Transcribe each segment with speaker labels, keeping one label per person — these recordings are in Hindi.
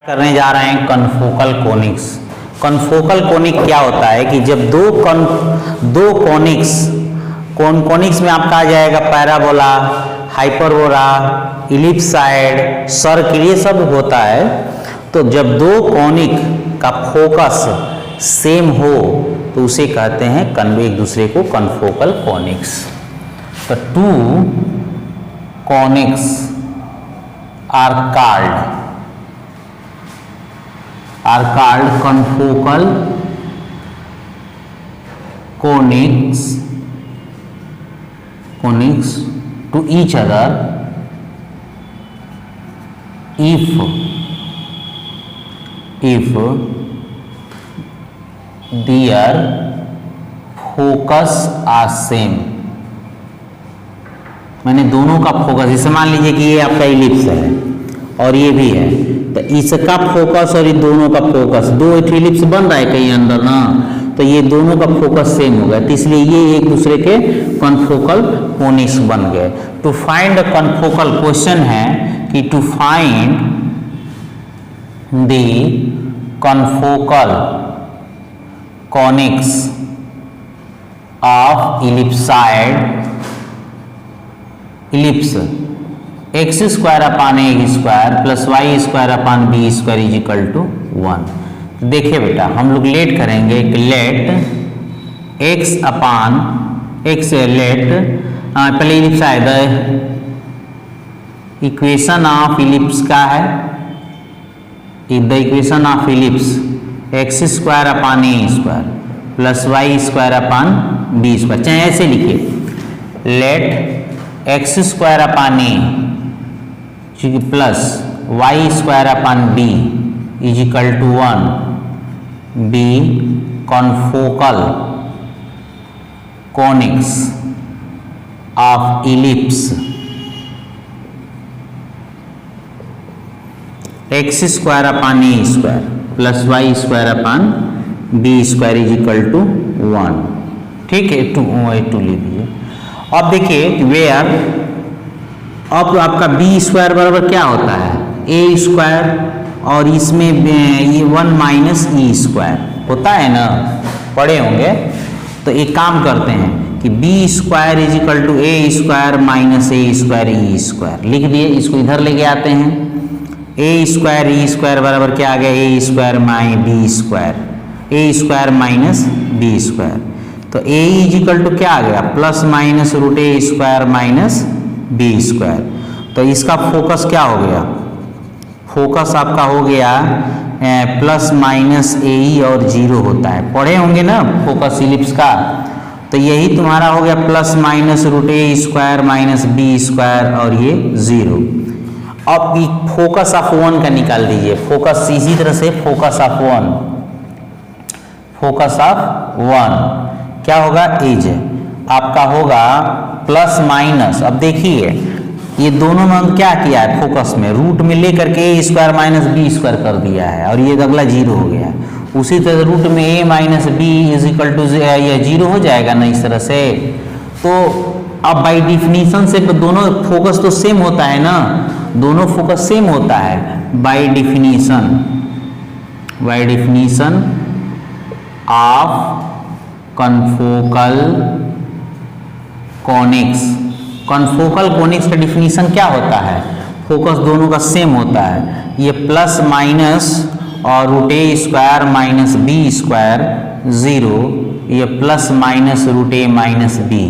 Speaker 1: करने जा रहे हैं कनफोकल कोनिक्स। कनफोकल कोनिक क्या होता है कि जब दो कोनिक्स कोनिक्स में आपका आ जाएगा पैराबोला, हाइपरबोला, इलिप्साइड, सर्किल, ये सब होता है। तो जब दो कोनिक का फोकस सेम हो तो उसे कहते हैं एक दूसरे को कनफोकल कोनिक्स। तो two conics are called confocal conics to each other if their focus are same। मैंने दोनों का फोकस, जैसे मान लीजिए कि ये आपका इलिप्स है और ये भी है, तो इसका फोकस और ये दोनों का फोकस, दो इलिप्स बन रहा है कहीं अंदर ना, तो ये दोनों का फोकस सेम हो गया, तो इसलिए ये एक दूसरे के कनफोकल कोनिक्स बन गए। To find the confocal, question है कि to find the confocal conics of ellipse x square upon a square plus y square upon b square is equal to 1। देखिए बेटा, हम लोग लेट करेंगे कि let x upon x, let पहले इलिप्स आएगा, इक्वेशन ऑफ इलिप्स का है, the equation of ellipse x square upon a square plus y square upon b square, चाहे ऐसे लिखिए, let x square upon a plus y square upon b is equal to 1 be confocal conics of ellipse x square upon a square plus y square upon b square is equal to 1। ठीक है, टू ले लीजिए। अब देखिए वेयर, अब आपका बी स्क्वायर बराबर क्या होता है, ए स्क्वायर, और इसमें ये 1 माइनस ई स्क्वायर होता है ना, पढ़े होंगे। तो एक काम करते हैं कि b square is equal to a square minus a square e square लिख दिए, इसको इधर लेके आते हैं। ए स्क्वायर ई स्क्वायर बराबर क्या आ गया, a square my B square, a square minus b square. तो ए इज इक्वल टू क्या आ गया, प्लस माइनस रूट ए स्क्वायर माइनस बी स्क्वायर। तो इसका फोकस क्या हो गया, फोकस आपका हो गया प्लस माइनस ए और 0 होता है, पढ़े होंगे ना फोकस इलिप्स का। तो यही तुम्हारा हो गया प्लस माइनस रूट ए स्क्वायर माइनस बी स्क्वायर और ये 0। अब फोकस ऑफ 1 का निकाल दीजिए, फोकस इसी तरह से फोकस ऑफ 1 क्या होगा, इज आपका होगा प्लस माइनस। अब देखिए ये दोनों में हम क्या किया है, फोकस में रूट में लेकर के ए स्क्वायर माइनस बी स्क्वायर कर दिया है और ये अगला 0 हो गया। उसी तरह रूट में a minus b is equal to ये 0 हो जाएगा ना इस तरह से। तो अब बाई डिफिनीशन से दोनों फोकस तो सेम होता है ना, दोनों फोकस सेम होता है by definition of confocal conics. Confocal conics का डिफिनीशन क्या होता है, फोकस दोनों का सेम होता है, ये प्लस माइनस और रूट ए स्क्वायर माइनस बी स्क्वायर 0, ये प्लस माइनस रूट ए माइनस बी।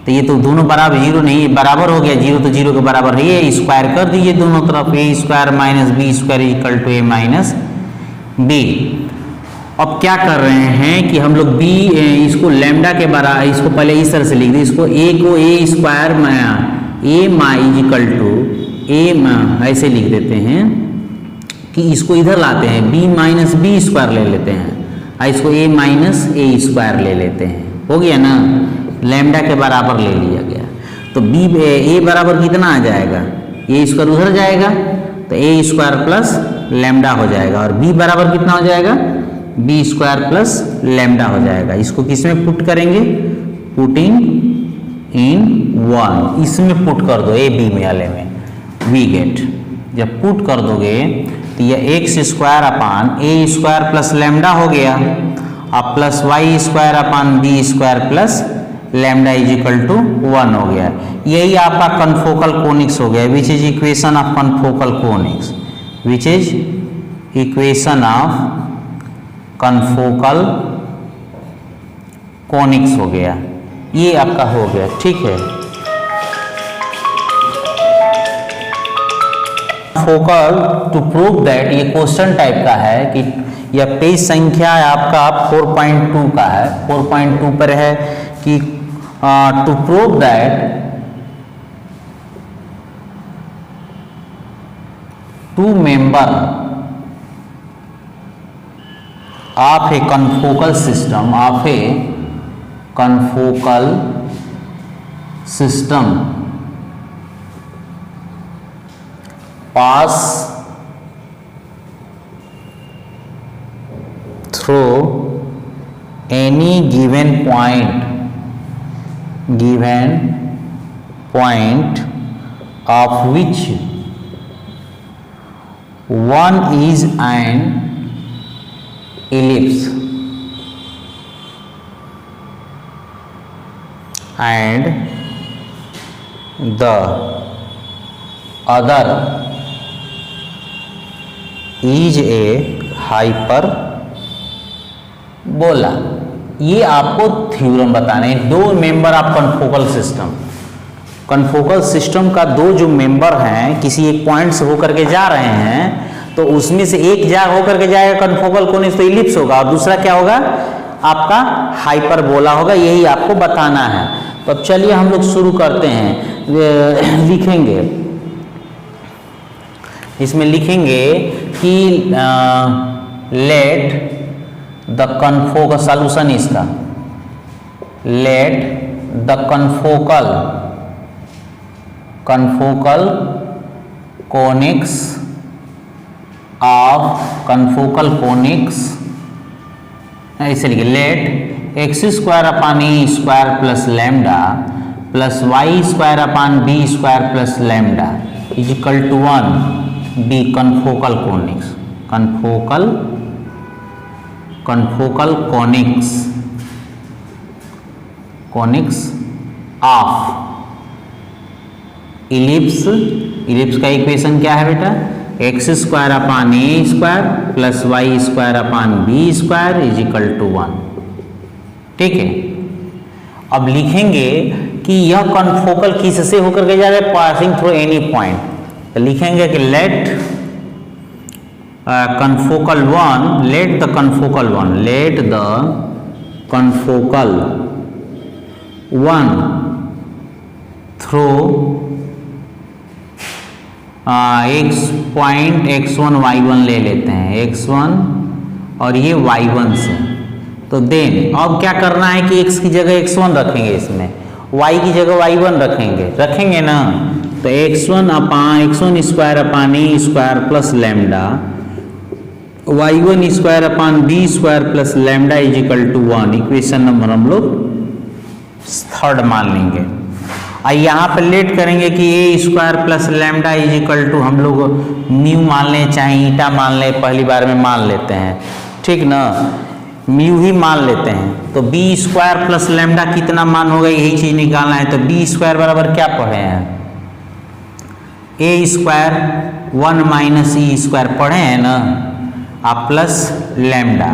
Speaker 1: तो ये तो दोनों बराबर 0 नहीं, बराबर हो गया, 0 तो 0 के बराबर है, ये स्क्वायर कर दीजिए दोनों तरफ, a square minus b square equal to a minus b. अब क्या कर रहे हैं कि हम लोग बी इसको लैम्डा के बराबर, इसको पहले इस तरह से लिख दी, इसको ए को a square a my equal to a ऐसे लिख देते हैं कि इसको इधर लाते हैं, बी माइनस बी स्क्वायर ले लेते हैं और इसको ए माइनस ए स्क्वायर ले लेते हैं, हो गया ना, लैम्डा के बराबर ले लिया गया। तो बी ए बराबर कितना आ जाएगा, ए स्क्वायर उधर जाएगा तो ए स्क्वायर प्लस लैम्डा हो जाएगा, और बी बराबर कितना हो जाएगा, बी स्क्वायर प्लस लैम्डा हो जाएगा। इसको किस में पुट करेंगे, पुटिंग इन 1, इसमें पुट कर दो ए बी वाले में, वी गेट। जब पुट कर दोगे तो ये x square upon a square plus lambda हो गया, अब plus y square upon b square plus lambda is equal to 1 हो गया। यही आपका कन्फोकल कोनिक्स हो गया, which is equation of confocal conics, which is equation of confocal conics हो गया, ये आपका हो गया। ठीक है, फोकल टू प्रूव दैट, ये क्वेश्चन टाइप का है कि यह पेज संख्या आपका 4.2 का है, 4.2 पर है कि to prove that two member of a confocal system, of a confocal system pass through any given point of which one is an ellipse and the other is a hyperbola. ये आपको थ्योरम बताने हैं। दो member of confocal system, confocal system का दो जो मेंबर हैं किसी एक पॉइंट से होकर के जा रहे हैं, तो उसमें से एक जा होकर के जाएगा कन्फोकल कोनिक्स, तो इलिप्स होगा, और दूसरा क्या होगा आपका हाइपरबोला होगा। यही आपको बताना है। तो अब चलिए हम लोग शुरू करते हैं। लिखेंगे, इसमें लिखेंगे कि लेट द कन्फोकल, सॉल्यूशन इसका, let the confocal conics of confocal conics, ऐसे लिखे, let x square upon a square plus lambda plus y square upon b square plus lambda is equal to 1 be confocal conics, confocal conics of ellipse. Ellipse का इक्वेशन क्या है बेटा, x square upon a square plus y square upon b square is equal to 1। ठीक है, अब लिखेंगे कि यह कन्फोकल किससे होकर के जा रहा है, पासिंग थ्रू एनी पॉइंट। तो लिखेंगे कि let confocal one, let the confocal one through x point x1 y1 ले लेते हैं, x1 और ये y1 से। तो देन अब क्या करना है कि x की जगह x1 रखेंगे, इसमें y की जगह y1 रखेंगे ना। तो x1 square upon a square plus lambda, y1 square upon b square plus lambda is equal to 1। Equation number हम लोग थर्ड मान लेंगे। और यहाँ पे लेट करेंगे कि a square plus lambda is equal to, हम लोग म्यू मान लें चाहे ईटा मान लें, पहली बार में मान लेते हैं, ठीक ना, म्यू ही मान लेते हैं। तो बी स्क्वायर प्लस लैम्डा कितना मान होगा, यही चीज निकालना है। तो बी स्क्वायर बराबर क्या पढ़े हैं, ए स्क्वायर 1 माइनस ई स्क्वायर पढ़े हैं ना आप, प्लस लैम्डा।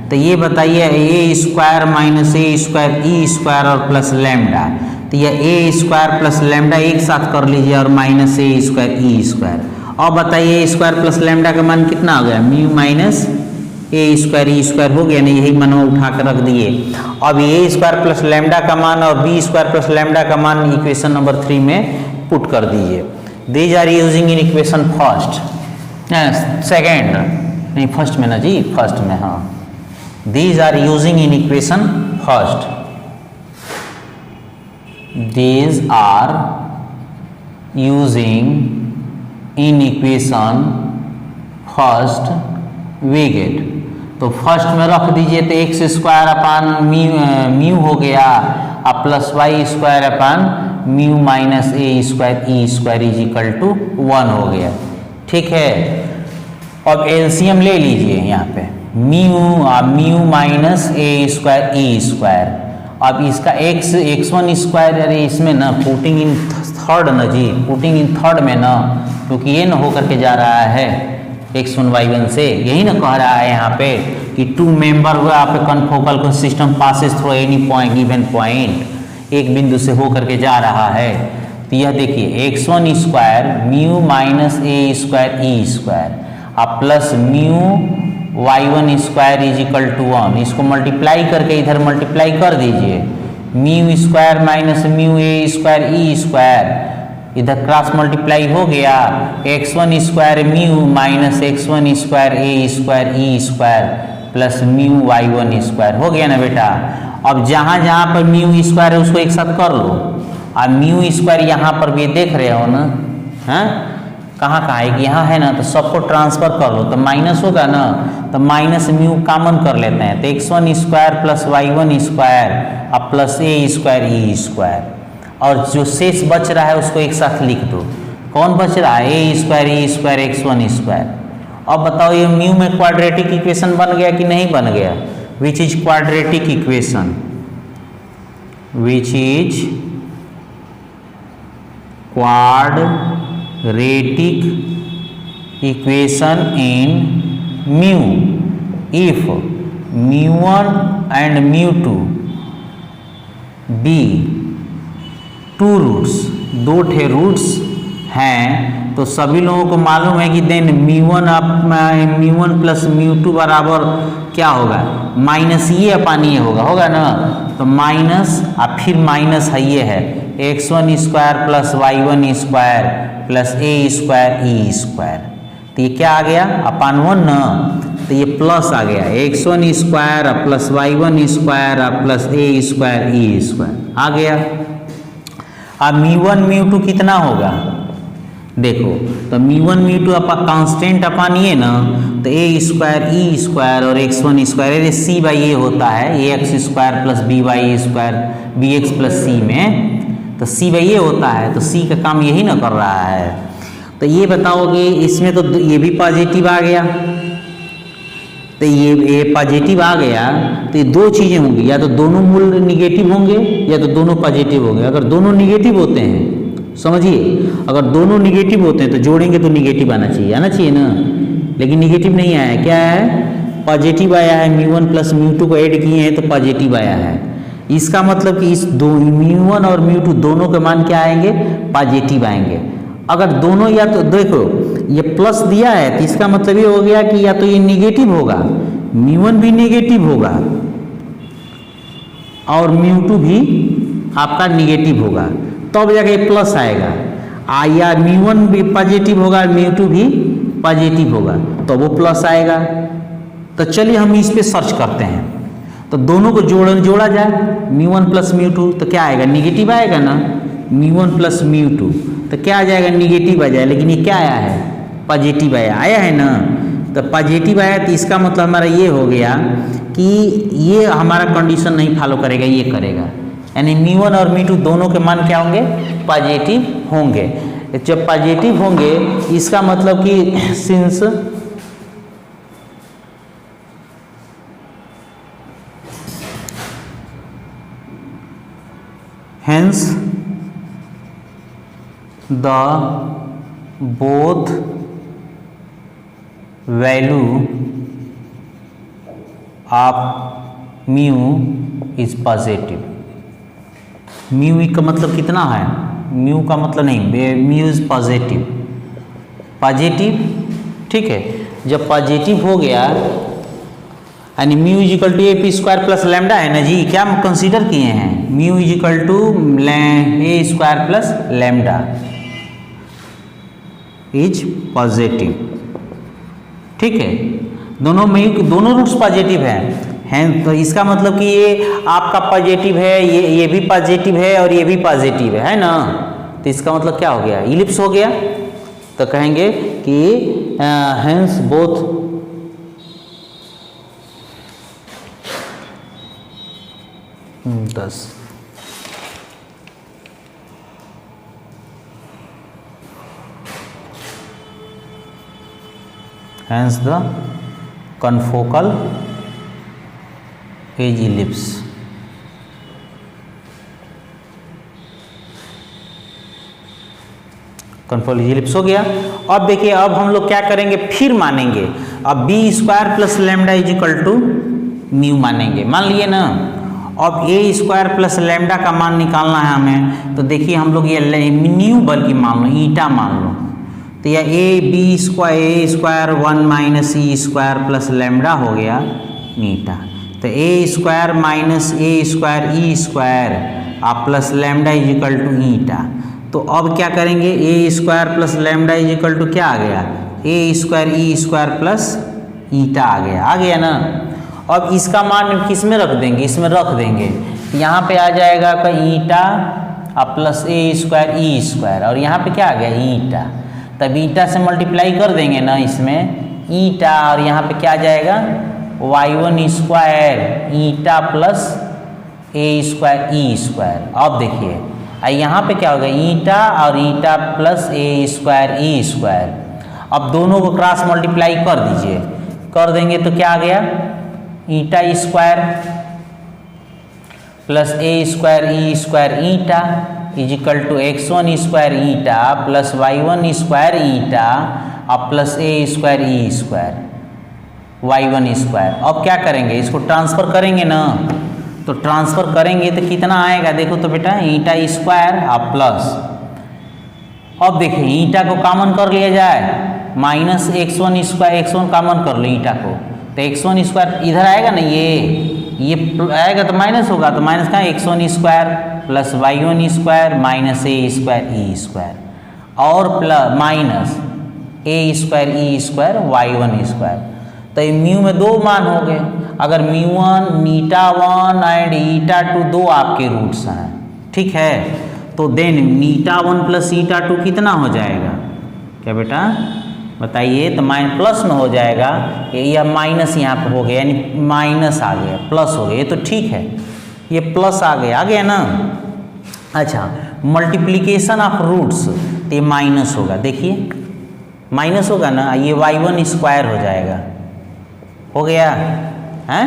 Speaker 1: तो ये बताइए ए square minus a square e square और प्लस लैम्डा, तो यह ए स्क्वायर प्लस लैम्डा एक साथ कर लीजिए और minus a square e square. और बताइए ए स्क्वायर प्लस लैम्डा का मान कितना हो गया, mu minus a square e square हो गया ना, यही मान उठा कर रख दिए। अब ए स्क्वायर प्लस लैम्डा का मान और बी स्क्वायर प्लस लैम्डा का मान इक्वेशन नंबर 3 में पुट कर दीजिए। These are using in equation first, second नहीं फर्स्ट में ना जी, फर्स्ट में, हाँ। These are using in equation first. These are using in equation first we get. तो फर्स्ट में रख दीजिए, तो एक्स स्क्वायर अपान म्यू हो गया, अब plus y square upon mu minus a square e square is equal to 1 हो गया। ठीक है, अब एलसीएम ले लीजिए यहाँ पे, mu minus a square e square. अब इसका x1 स्क्वायर, अरे इसमें ना पुटिंग इन थर्ड ना जी, पुटिंग इन थर्ड में ना, क्योंकि ये ना होकर के जा रहा है x1 y1 से, यही ना कह रहा है यहाँ पे कि टू मेंबर हुआ आप confocal system passes through any point given point, एक बिंदु से होकर के जा रहा है। तो यह देखिए x1 square mu minus a square e square अब plus mu y1 square is equal to 1, इसको मल्टीप्लाई करके इधर मल्टीप्लाई कर दीजिए, mu square minus mu a square e square, इधर क्रॉस मल्टीप्लाई हो गया, x1 square mu minus x1 square a square e square plus mu y1 square, हो गया ना बेटा। अब जहाँ जहाँ पर म्यू स्क्वायर है उसको एक साथ कर लो, अब म्यू स्क्वायर यहाँ पर भी देख रहे हो ना, हाँ कहाँ कहाँ है, यहाँ है ना, तो सबको ट्रांसफर कर लो तो माइनस होगा ना, तो माइनस म्यू कॉमन कर लेते हैं, तो x1 square plus y1 square अब plus a square e square, और जो शेष बच रहा है उसको एक साथ लिख दो। कौन बच रहा है, ए square e square x1 square. अब बताओ ये म्यू में क्वाड्रेटिक इक्वेशन बन गया कि नहीं बन गया, which is quadratic equation, which is quadratic equation in mu if mu1 and mu2 be two roots, दो ठे रूट्स हैं, तो सभी लोगों को मालूम है कि देन म्यू1 प्लस म्यू2 बराबर क्या होगा, माइनस ये अपान ये होगा ना, तो माइनस और फिर माइनस है ये है x1 square plus y1 square plus a square e square, तो ये क्या आ गया अपान 1 ना, तो ये प्लस आ गया x1 square plus y1 square plus a square e square आ गया। अब म्यू1 म्यू2 कितना होगा, देखो तो म्यू1 म्यू2 अपा कांस्टेंट अपान ये ना, तो ए स्क्वायर ई स्क्वायर और x1 square C by a होता है, a x square plus b y square b x plus c में, तो सी बाई ए होता है, तो सी का काम यही ना कर रहा है। तो ये बताओगे इसमें तो ये भी पॉजिटिव आ गया, तो ये पॉजिटिव आ गया, तो ये दो चीज़ें होंगी, या तो दोनों मूल निगेटिव होंगे या तो दोनों पॉजिटिव होंगे। अगर दोनों निगेटिव होते हैं, समझिए अगर दोनों निगेटिव होते हैं तो जोड़ेंगे तो निगेटिव आना चाहिए ना, लेकिन निगेटिव नहीं आया, क्या है पॉजिटिव आया है, म्यू1 प्लस म्यू2 को ऐड किए हैं तो पॉजिटिव आया है। इसका मतलब कि इस दो म्यू1 और म्यू2 दोनों के मान क्या आएंगे, पॉजिटिव आएंगे। अगर दोनों, या तो देखो ये प्लस दिया है तो इसका मतलब ये हो गया कि या तो ये निगेटिव होगा, म्यू1 भी निगेटिव होगा और म्यू2 भी आपका निगेटिव होगा, तब जाके ये प्लस आएगा, या म्यू1 भी पॉजिटिव होगा म्यू2 भी पॉजिटिव होगा तो वो प्लस आएगा। तो चलिए हम इस पे सर्च करते हैं, तो दोनों को जोड़ा जाए, म्यू1 प्लस म्यू2 तो क्या आएगा, निगेटिव आएगा ना, म्यू1 प्लस म्यू2 तो क्या आ जाएगा, निगेटिव आ जाएगा, लेकिन ये क्या आया है, पॉजिटिव आया है ना, तो पॉजिटिव आया तो इसका मतलब हमारा ये हो गया कि ये हमारा कंडीशन नहीं फॉलो करेगा, ये करेगा, यानी म्यू1 और म्यू2 दोनों के मान क्या होंगे, पॉजिटिव होंगे। जब पॉजिटिव होंगे इसका मतलब कि since hence the both value of mu is positive। Mu का मतलब कितना है, म्यू का मतलब नहीं, म्यू इज पॉजिटिव, ठीक है। जब पॉजिटिव हो गया यानी mu is equal to a p square plus lambda है ना जी, क्या हम कंसीडर किए हैं, mu is equal to a square plus lambda is positive, ठीक है। दोनों रूट्स पॉजिटिव हैं, तो इसका मतलब कि ये आपका पॉजिटिव है, ये भी पॉजिटिव है और ये भी पॉजिटिव है ना, तो इसका मतलब क्या हो गया, इलिप्स हो गया। तो कहेंगे कि hence both hence the confocal edge ellipse। Confocal edge ellipse हो गया। अब देखिए अब हम लोग क्या करेंगे, फिर मानेंगे अब b square plus lambda is equal to mu मानेंगे, मान लिए ना। अब ए स्क्वायर प्लस लैम्डा का मान निकालना है हमें, तो देखिए हम लोग ये म्यू बल्कि मान लो ईटा मान लो, तो यह a square 1 minus e square plus lambda हो गया ईटा। तो a square minus a square e square आप plus lambda is equal to eta. तो अब क्या करेंगे, a square plus lambda is equal to क्या आ गया, a square e square plus eta आ गया ना। अब इसका मान किस में रख देंगे, इसमें रख देंगे, यहाँ पे आ जाएगा आपका ईटा अब plus a square e square, और यहाँ पे क्या आ गया ईटा। तब ईटा से मल्टीप्लाई कर देंगे ना इसमें ईटा, और यहाँ पे क्या आ जाएगा y1 square eta plus a square e square. अब देखिए यहाँ पे क्या होगा ईटा और ईटा plus a square e square. अब दोनों को क्रॉस मल्टीप्लाई कर दीजिए, कर देंगे तो क्या आ गया eta square plus a square e square eta is equal to x1 square eta plus y1 square eta और plus a square e square y1 square. अब क्या करेंगे, इसको ट्रांसफर करेंगे ना, तो ट्रांसफर करेंगे तो कितना आएगा, देखो तो बेटा ईटा स्क्वायर और प्लस, अब देखिए ईटा को कॉमन कर लिया जाए minus x1 square, x1 common कर लो ईटा को, तो x1 स्क्वायर इधर आएगा ना, ये आएगा तो माइनस होगा, तो माइनस का x1 square plus y1 square minus a square e square और plus minus a square e square y1 square. तो ये म्यू में दो मान हो गए, अगर म्यू1 ईटा 1 एंड ईटा 2 दो आपके रूट्स हैं, ठीक है, तो देन ईटा 1 प्लस ईटा 2 कितना हो जाएगा, क्या बेटा बताइए, तो माइनस प्लस में हो जाएगा, या माइनस यहाँ पे हो गया, यानी माइनस आ गया प्लस हो गया, ये तो ठीक है, ये प्लस आ गया ना। अच्छा मल्टीप्लिकेशन ऑफ रूट्स, तो ये माइनस होगा, देखिए माइनस होगा ना, ये y1 स्क्वायर हो जाएगा, हो गया है।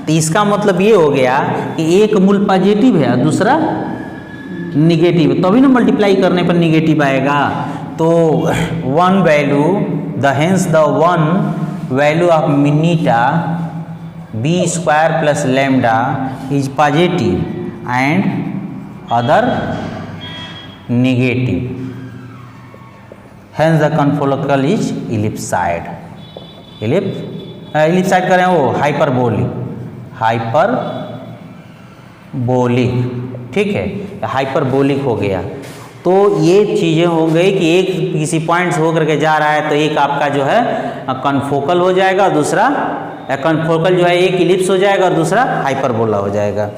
Speaker 1: तो इसका मतलब ये हो गया कि एक मूल पॉजिटिव है और दूसरा निगेटिव, तभी ना मल्टीप्लाई करने पर निगेटिव आएगा। तो one value hence the one value of meta b square plus lambda is positive and other negative, hence the confocal is ellipsoid. Ellipsoid करें वो हाइपरबोलिक, ठीक है, हाइपरबोलिक हो गया। तो ये चीज़ें हो गई कि एक किसी पॉइंट से होकर के जा रहा है, तो एक आपका जो है कन्फोकल हो जाएगा, दूसरा कन्फोकल जो है एक इलिप्स हो जाएगा और दूसरा हाइपरबोला हो जाएगा।